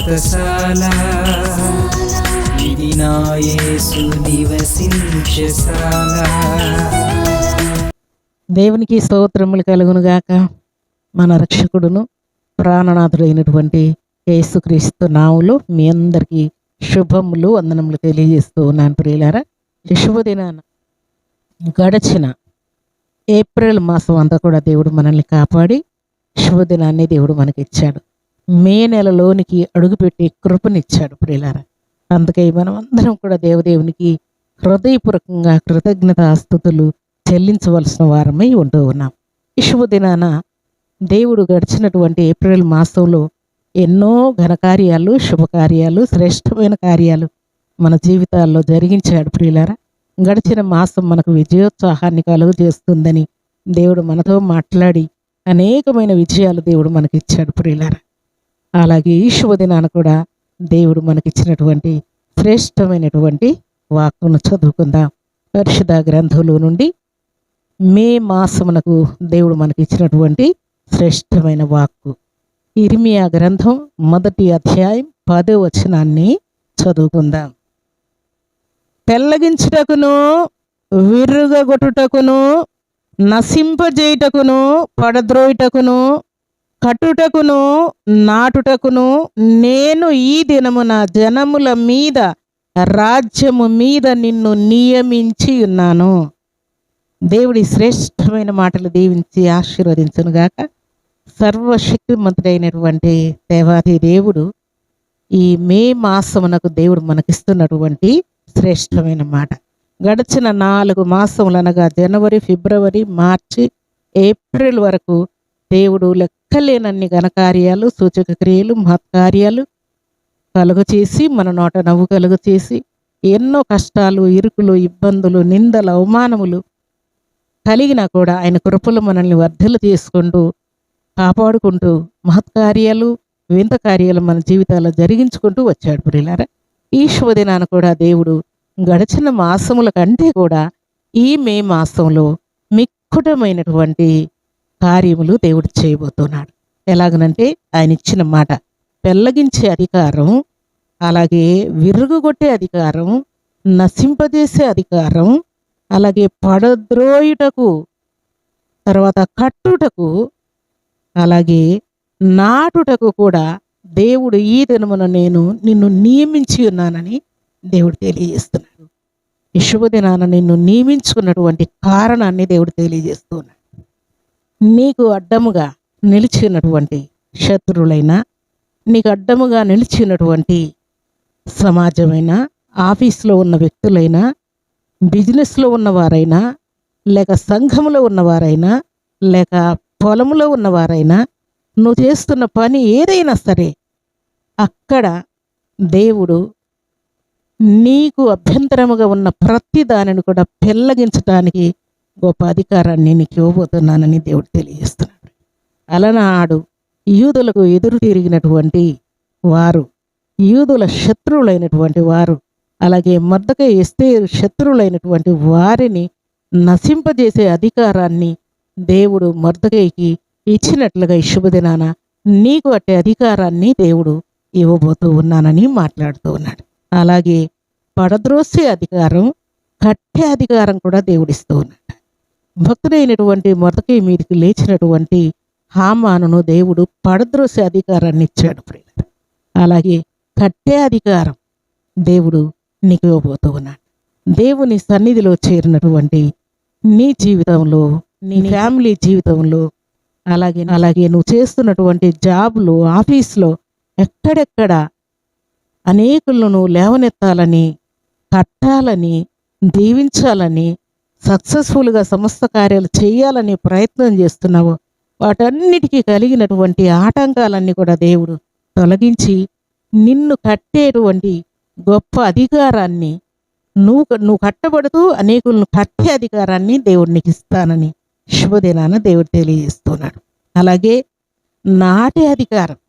వ్రతశాల ఇది నా యేసు నివసించశాల. దేవునికి స్తోత్రములు కలుగునుగాక. మన రక్షకుడును ప్రాణనాథుడైనటువంటి యేసుక్రీస్తు నామములో మీ అందరికీ శుభములు వందనములు తెలియజేస్తూ ఉన్నాను ప్రియులారా. శుభదినాన గడచిన ఏప్రిల్ మాసం అంతా కూడా దేవుడు మనల్ని కాపాడి శుభదినాన్ని దేవుడు మనకి ఇచ్చాడు. మే నెలలోనికి అడుగుపెట్టి కృపనిచ్చాడు ప్రియులారా. అందుకే మనం అందరం కూడా దేవదేవునికి హృదయపూర్వకంగా కృతజ్ఞతాస్తుతులు చెల్లించవలసిన వారమై ఉంటూ ఉన్నాం. ఈ శుభదినాన దేవుడు గడిచినటువంటి ఏప్రిల్ మాసంలో ఎన్నో ఘనకార్యాలు, శుభకార్యాలు, శ్రేష్టమైన కార్యాలు మన జీవితాల్లో జరిగించాడు ప్రియులారా. గడిచిన మాసం మనకు విజయోత్సాహాన్ని కలుగు చేస్తుందని దేవుడు మనతో మాట్లాడి అనేకమైన విజయాలు దేవుడు మనకిచ్చాడు ప్రియులారా. అలాగే ఈ శుభదినాన కూడా దేవుడు మనకిచ్చినటువంటి శ్రేష్టమైనటువంటి వాక్కును చదువుకుందాం. పరిశుద్ధ గ్రంథంలో నుండి మే మాసమునకు దేవుడు మనకిచ్చినటువంటి శ్రేష్టమైన వాక్కు ఇర్మియా గ్రంథం 1వ అధ్యాయం 10వ వచనాన్ని చదువుకుందాం. పెళ్ళగించుటకును, విర్రుగొట్టుటకును, నశింపజేయుటకును, పడద్రోయుటకును, కట్టుటకును, నాటుటకును నేను ఈ దినమున జనముల మీద, రాజ్యము మీద నిన్ను నియమించి ఉన్నాను. దేవుడి శ్రేష్టమైన మాటలు దీవించి ఆశీర్వదించునుగాక. సర్వశక్తిమంతుడైనటువంటి దేవాది దేవుడు ఈ మే మాసమునకు దేవుడు మనకిస్తున్నటువంటి శ్రేష్టమైన మాట. గడిచిన 4 మాసములు అనగా జనవరి, ఫిబ్రవరి, మార్చి, ఏప్రిల్ వరకు దేవుడు లెక్కలేనన్ని ఘనకార్యాలు, సూచక క్రియలు, మహత్కార్యాలు కలుగు చేసి మన నోట నవ్వు కలుగు చేసి ఎన్నో కష్టాలు, ఇరుకులు, ఇబ్బందులు, నిందలు, అవమానములు కలిగినా కూడా ఆయన కృపలు మనల్ని వర్ధలు చేసుకుంటూ కాపాడుకుంటూ మహత్కార్యాలు, వింత కార్యాలు మన జీవితాల్లో జరిగించుకుంటూ వచ్చాడు ప్రియులారా. ఈ శుభదినాన కూడా దేవుడు గడిచిన మాసముల కంటే కూడా ఈ మే మాసంలో మిక్కుటమైనటువంటి కార్యములు దేవుడు చేయబోతున్నాడు. ఎలాగనంటే ఆయన ఇచ్చిన మాట పెళ్ళగించే అధికారం, అలాగే విరుగుగొట్టే అధికారం, నశింపజేసే అధికారం, అలాగే పడద్రోయుటకు, తర్వాత కట్టుటకు, అలాగే నాటుటకు కూడా దేవుడు ఈ దినమున నేను నిన్ను నియమించి ఉన్నానని దేవుడు తెలియజేస్తున్నాడు. ఈ శుభదినాన నిన్ను నియమించుకున్నటువంటి కారణాన్ని దేవుడు తెలియజేస్తున్నాడు. నీకు అడ్డముగా నిలిచినటువంటి శత్రువులైనా, నీకు అడ్డముగా నిలిచినటువంటి సమాజమైన, ఆఫీస్లో ఉన్న వ్యక్తులైనా, బిజినెస్లో ఉన్నవారైనా, లేక సంఘములో ఉన్నవారైనా, లేక పొలంలో ఉన్నవారైనా, నువ్వు చేస్తున్న పని ఏదైనా సరే అక్కడ దేవుడు నీకు అభ్యంతరముగా ఉన్న ప్రతి దానిని కూడా పెళ్ళగించడానికి గొప్ప అధికారాన్ని నీకు ఇవ్వబోతున్నానని దేవుడు తెలియజేస్తున్నాడు. అలనాడు యూదులకు ఎదురు తిరిగినటువంటి వారు, యూదుల శత్రువులైనటువంటి వారు, అలాగే మొర్దెకై ఎస్తేరు శత్రువులైనటువంటి వారిని నశింపజేసే అధికారాన్ని దేవుడు మొర్దెకైకి ఇచ్చినట్లుగా ఈ శుభదినాన నీకు అట్టే అధికారాన్ని దేవుడు ఇవ్వబోతూ ఉన్నానని మాట్లాడుతూ ఉన్నాడు. అలాగే పడద్రోసే అధికారం, కట్టే అధికారం కూడా దేవుడిస్తూ ఉన్నాడు. భక్తుడైనటువంటి మొర్దెకై మీదకి లేచినటువంటి హామానును దేవుడు పడద్రోసే అధికారాన్ని ఇచ్చాడు. అలాగే కట్టే అధికారం దేవుడు నీకు ఇవ్వబోతూ ఉన్నాడు. దేవుని సన్నిధిలో చేరినటువంటి నీ జీవితంలో, నీ ఫ్యామిలీ జీవితంలో, అలాగే నువ్వు చేస్తున్నటువంటి జాబ్లో, ఆఫీస్లో ఎక్కడెక్కడ అనేకులను నువ్వు లేవనెత్తాలని, కట్టాలని, దీవించాలని, సక్సెస్ఫుల్గా సమస్త కార్యాలు చేయాలని ప్రయత్నం చేస్తున్నావో వాటన్నిటికీ కలిగినటువంటి ఆటంకాలన్నీ కూడా దేవుడు తొలగించి నిన్ను కట్టేటువంటి గొప్ప అధికారాన్ని, నువ్వు కట్టబడుతూ అనేకులను కట్టే అధికారాన్ని దేవుడు నీకు ఇస్తానని శుభదినాన దేవుడు తెలియజేస్తున్నాడు. అలాగే నాటే అధికారం,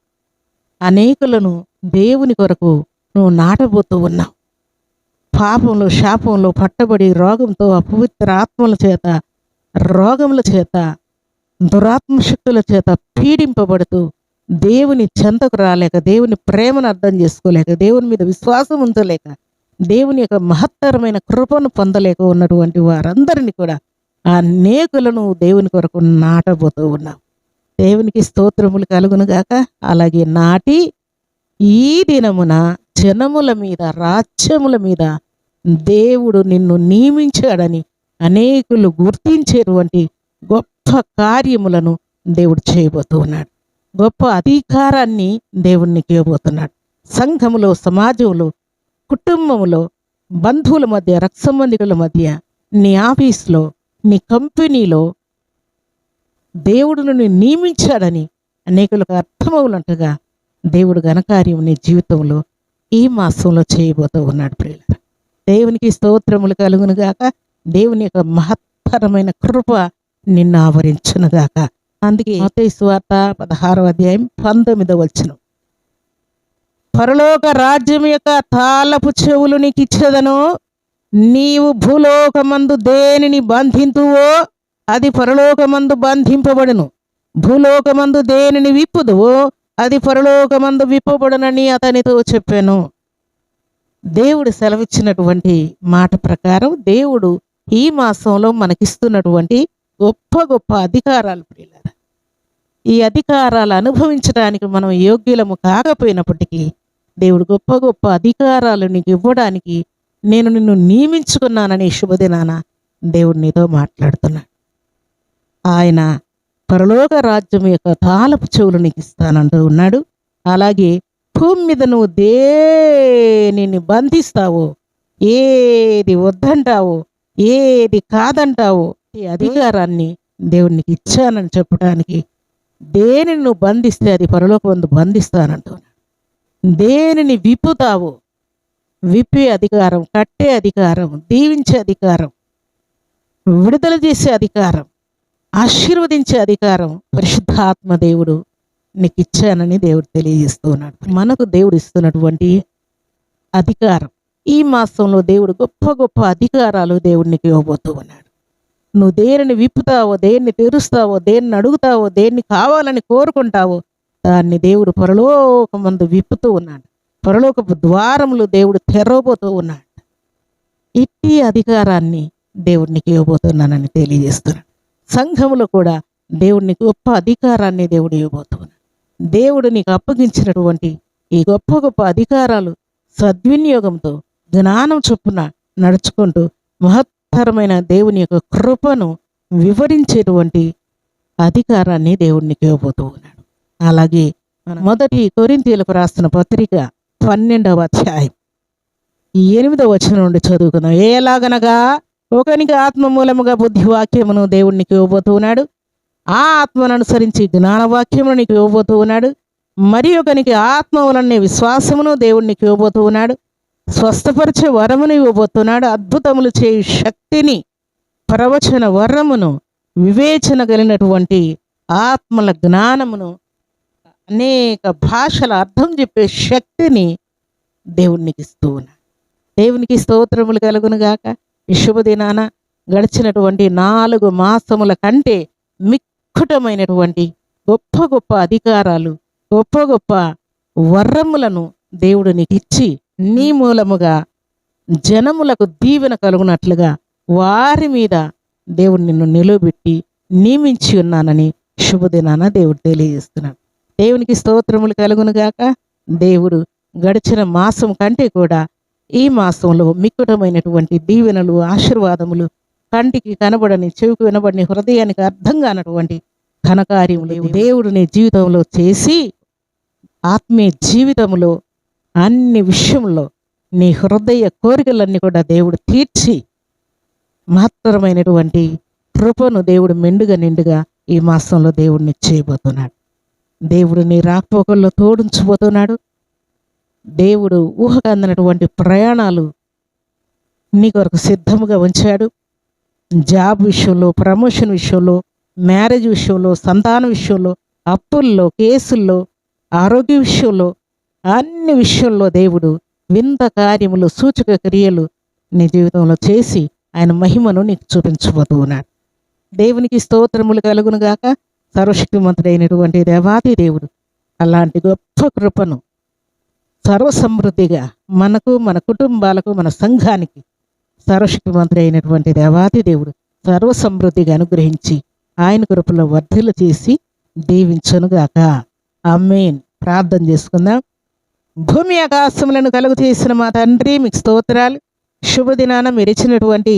అనేకులను దేవుని కొరకు నువ్వు నాటబోతూ ఉన్నావు. పాపంలో, శాపంలో పట్టబడి రోగంతో, అపవిత్ర ఆత్మల చేత, రోగముల చేత, దురాత్మ శక్తుల చేత పీడింపబడుతూ దేవుని చెంతకు రాలేక, దేవుని ప్రేమను అర్థం చేసుకోలేక, దేవుని మీద విశ్వాసం ఉంచలేక, దేవుని యొక్క మహత్తరమైన కృపను పొందలేక ఉన్నటువంటి వారందరినీ కూడా అనేకులను దేవుని కొరకు నాటబోతూ ఉన్నాం. దేవునికి స్తోత్రములు కలుగును గాక. అలాగే నాటి ఈ దినమున జనముల మీద, రాజ్యముల మీద దేవుడు నిన్ను నియమించాడని అనేకులు గుర్తించేటువంటి గొప్ప కార్యములను దేవుడు చేయబోతూ ఉన్నాడు. గొప్ప అధికారాన్ని దేవునికి ఇవ్వబోతున్నాడు. సంఘములో, సమాజంలో, కుటుంబంలో, బంధువుల మధ్య, రక్త సంబంధికుల మధ్య, నీ ఆఫీస్లో, నీ కంపెనీలో దేవుడు నిన్ను నియమించాడని అనేకులకు అర్థమవునట్టుగా దేవుడు ఘనకార్యం నీ జీవితంలో ఈ మాసంలో చేయబోతూ ఉన్నాడు. ప్రియులారా, దేవునికి స్తోత్రములు కలుగును గాక. దేవుని యొక్క మహత్తరమైన కృప నిన్ను ఆవరించునుగాక. అందుకే మత్తయి సువార్త 16వ అధ్యాయం 19వ వచనం, పరలోక రాజ్యం యొక్క తాళపు చెవులు నీకు ఇచ్చేదను, నీవు భూలోకమందు దేనిని బంధింతువో అది పరలోకమందు బంధింపబడును, భూలోకమందు దేనిని విప్పుదువో అది పరలోకమందు విప్పబడునని అతనితో చెప్పాను. దేవుడు సెలవిచ్చినటువంటి మాట ప్రకారం దేవుడు ఈ మాసంలో మనకిస్తున్నటువంటి గొప్ప గొప్ప అధికారాలు ప్రియులారా, ఈ అధికారాలు అనుభవించడానికి మనం యోగ్యులము కాకపోయినప్పటికీ దేవుడు గొప్ప గొప్ప అధికారాలు నీకు ఇవ్వడానికి నేను నిన్ను నియమించుకున్నానని శుభదినాన దేవుడు నీతో మాట్లాడుతున్నాడు. ఆయన పరలోక రాజ్యం యొక్క తాళపు చెవులు నీకు ఇస్తానంటూ ఉన్నాడు. అలాగే భూమి మీద నువ్వు దేనిని బంధిస్తావో, ఏది వద్దంటావో, ఏది కాదంటావో ఈ అధికారాన్ని దేవునికి ఇచ్చానని చెప్పడానికి, దేనిని నువ్వు బంధిస్తే అది పరలోకమందు బంధిస్తానంటున్నాడు. దేనిని విప్పుతావో, విప్పే అధికారం, కట్టే అధికారం, దీవించే అధికారం, విడుదల చేసే అధికారం, ఆశీర్వదించే అధికారం పరిశుద్ధాత్మ దేవుడు నీకు ఇచ్చానని దేవుడు తెలియజేస్తూ ఉన్నాడు. మనకు దేవుడు ఇస్తున్నటువంటి అధికారం ఈ మాసంలో దేవుడు గొప్ప గొప్ప అధికారాలు దేవుడు నీకు ఇవ్వబోతూ ఉన్నాడు. నువ్వు దేనిని విప్పుతావో, దేన్ని తెరుస్తావో, దేన్ని అడుగుతావో, దేన్ని కావాలని కోరుకుంటావో దాన్ని దేవుడు పరలోకమందు విప్పుతూ ఉన్నాడు. పరలోకపు ద్వారములు దేవుడు తెరవబోతూ ఉన్నాడు. ఇట్టి అధికారాన్ని దేవుడికి ఇవ్వబోతున్నానని తెలియజేస్తున్నాడు. సంఘములో కూడా దేవుడిని గొప్ప అధికారాన్ని దేవుడు ఇవ్వబోతున్నాడు. దేవుడు నీకు అప్పగించినటువంటి ఈ గొప్ప గొప్ప అధికారాలు సద్వినియోగంతో జ్ఞానం చొప్పున నడుచుకుంటూ మహత్తరమైన దేవుని యొక్క కృపను వివరించేటువంటి అధికారాన్ని దేవుడికి ఇవ్వబోతూ ఉన్నాడు. అలాగే మొదటి కొరింథీయులకు రాస్తున్న పత్రిక 12వ అధ్యాయం 8వ వచనం నుండి చదువుకుందాం. ఎలాగనగా ఒకనికి ఆత్మ మూలముగా బుద్ధివాక్యమును దేవుడికి ఇవ్వబోతూ ఉన్నాడు, ఆ ఆత్మను అనుసరించి జ్ఞానవాక్యమును నీకు ఇవ్వబోతూ ఉన్నాడు. మరి ఒకనికి ఆత్మ వలనే విశ్వాసమును దేవుడికి ఇవ్వబోతూ ఉన్నాడు, స్వస్థపరిచే వరమును ఇవ్వబోతున్నాడు, అద్భుతములు చేయు శక్తిని, ప్రవచన వరమును, వివేచన కలిగినటువంటి ఆత్మల జ్ఞానమును, అనేక భాషల అర్థం చెప్పే శక్తిని దేవునికి ఇస్తూ ఉన్నాడు. దేవునికి స్తోత్రములు కలుగును గాక. ఈ శుభదినాన గడిచినటువంటి 4 మాసముల కంటే మిక్కుటమైనటువంటి గొప్ప గొప్ప అధికారాలు, గొప్ప గొప్ప వరములను దేవుడు నీకు ఇచ్చి నీ మూలముగా జనములకు దీవెన కలుగునట్లుగా వారి మీద దేవుడు నిన్ను నిలువబెట్టి నియమించి ఉన్నానని శుభదినాన దేవుడు తెలియజేస్తున్నాడు. దేవునికి స్తోత్రములు కలుగును గాక. దేవుడు గడిచిన మాసం కంటే కూడా ఈ మాసంలో మిక్కుటమైనటువంటి దీవెనలు, ఆశీర్వాదములు, కంటికి కనబడని, చెవికి వినబడని, హృదయానికి అర్థం కానటువంటి ఘనకార్యములు దేవుడు నీ జీవితంలో చేసి ఆత్మీయ జీవితంలో అన్ని విషయంలో నీ హృదయ కోరికలన్నీ కూడా దేవుడు తీర్చి మహత్తరమైనటువంటి కృపను దేవుడు మెండుగా నిండుగా ఈ మాసంలో దేవుడిని చేయబోతున్నాడు. దేవుడు నీ రాకపోకల్లో తోడుంచబోతున్నాడు. దేవుడు ఊహకు అందినటువంటి ప్రయాణాలు నీ కొరకు సిద్ధముగా ఉంచాడు. జాబ్ విషయంలో, ప్రమోషన్ విషయంలో, మ్యారేజ్ విషయంలో, సంతాన విషయంలో, అప్పుల్లో, కేసుల్లో, ఆరోగ్య విషయంలో, అన్ని విషయంలో దేవుడు వింత కార్యములు, సూచక క్రియలు నీ జీవితంలో చేసి ఆయన మహిమను నీకు చూపించబోతూ ఉన్నాడు. దేవునికి స్తోత్రములు కలుగును గాక. సర్వశక్తిమంతుడైనటువంటి దేవాది దేవుడు అలాంటి గొప్ప కృపను సర్వసమృద్ధిగా మనకు, మన కుటుంబాలకు, మన సంఘానికి సర్వశక్తిమంతుడు అయినటువంటి దేవాది దేవుడు సర్వసమృద్ధిగా అనుగ్రహించి ఆయన కృపలో వర్ధిల్ల చేసి దీవించునుగాక. ఆమేన్. ప్రార్థన చేసుకుందాం. భూమి ఆకాశములను కలుగు చేసిన మా తండ్రి, మీకు స్తోత్రాలు. శుభదినాన మీరు ఇచ్చినటువంటి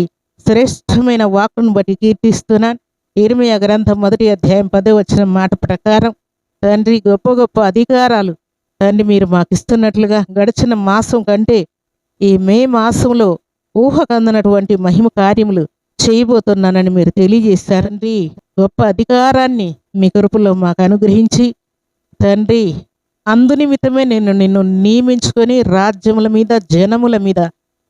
శ్రేష్టమైన వాక్కును బట్టి కీర్తిస్తున్నాను. ఇర్మీయా గ్రంథం 1వ అధ్యాయం 10వ వచనం మాట ప్రకారం తండ్రి, గొప్ప గొప్ప అధికారాలు తండ్రి మీరు మాకు ఇస్తున్నట్లుగా గడిచిన మాసం కంటే ఈ మే మాసంలో ఊహకందనటువంటి మహిమ కార్యములు చేయబోతున్నానని మీరు తెలియజేశారండి. గొప్ప అధికారాన్ని మీ కృపలో మాకు అనుగ్రహించి తండ్రి, అందునిమిత్తమే నిన్ను నియమించుకొని రాజ్యముల మీద, జనముల మీద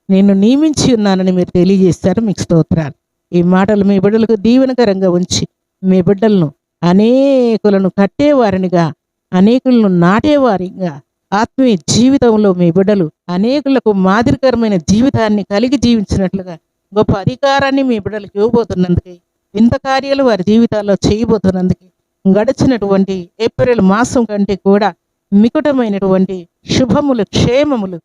నిన్ను నియమించి ఉన్నానని మీరు తెలియజేశారు. మీకు స్తోత్రాలు. ఈ మాటలు మీ బిడ్డలకు దీవెనకరంగా ఉంచి మీ బిడ్డలను అనేకులను కట్టేవారినిగా, అనేకులను నాటేవారిగా, ఆత్మీయ జీవితంలో మీ బిడ్డలు అనేకులకు మాదిరికరమైన జీవితాన్ని కలిగి జీవించినట్లుగా గొప్ప అధికారాన్ని మీ బిడ్డలకు ఇవ్వబోతున్నందుకే, ఇంత కార్యాలు వారి జీవితాల్లో చేయబోతున్నందుకే గడిచినటువంటి ఏప్రిల్ మాసం కంటే కూడా మికుటమైనటువంటి శుభములు, క్షేమములు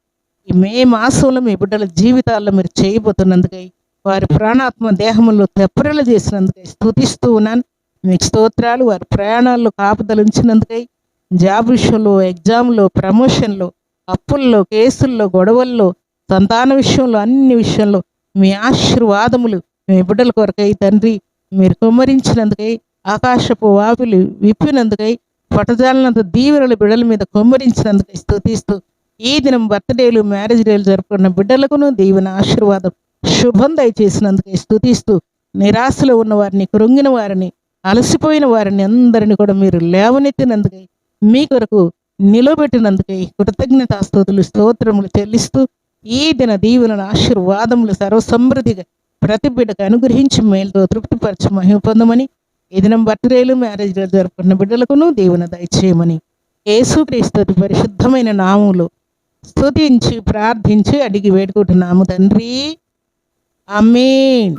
ఈ మే మాసంలో మీ బిడ్డల జీవితాల్లో మీరు చేయబోతున్నందుకై, వారి ప్రాణాత్మ దేహములో తెప్పరిలు చేసినందుకై స్తుతిస్తూ ఉన్నాను. మీకు స్తోత్రాలు. వారి ప్రయాణాల్లో కాపుదలు ఉంచినందుకై, జాబ్ విషయంలో, ఎగ్జామ్లో, ప్రమోషన్లో, అప్పుల్లో, కేసుల్లో, గొడవల్లో, సంతాన విషయంలో, అన్ని విషయంలో మీ ఆశీర్వాదములు మీ బిడ్డల కొరకై తండ్రి మీరు కుమ్మరించినందుకై, ఆకాశపు వాపులు విప్పినందుకై, పటజాలనంత దీవెనలు బిడ్డల మీద కుమ్మరించినందుకై స్తుతిస్తూ, ఈ దినం బర్త్డేలు, మ్యారేజ్ డేలు జరుపుకున్న బిడ్డలకును దీవెన, ఆశీర్వాదం, శుభం దయచేసినందుకై స్తుతిస్తూ, నిరాశలో ఉన్న వారిని, కృంగిన వారిని, అలసిపోయిన వారిని అందరిని కూడా మీరు లేవనెత్తినందుకై, మీ కొరకు నిలబెట్టినందుకై కృతజ్ఞతాస్తుతులు, స్తోత్రములు చెల్లిస్తూ, ఈ దిన దీవెనల ఆశీర్వాదములు సర్వసమృద్ధిగా ప్రతి బిడ్డకు అనుగ్రహించి మేలుతో తృప్తిపరచి మహిమ పొందమని, ఈ దినం బర్త్డేలు, మ్యారేజ్ డేలు జరుపుకున్న బిడ్డలకును దీవెన దయచేయమని యేసుక్రీస్తు పరిశుద్ధమైన నామములో స్తుతించి ప్రార్థించి అడిగి వేడుకుంటున్నాము తండ్రి. ఆమేన్.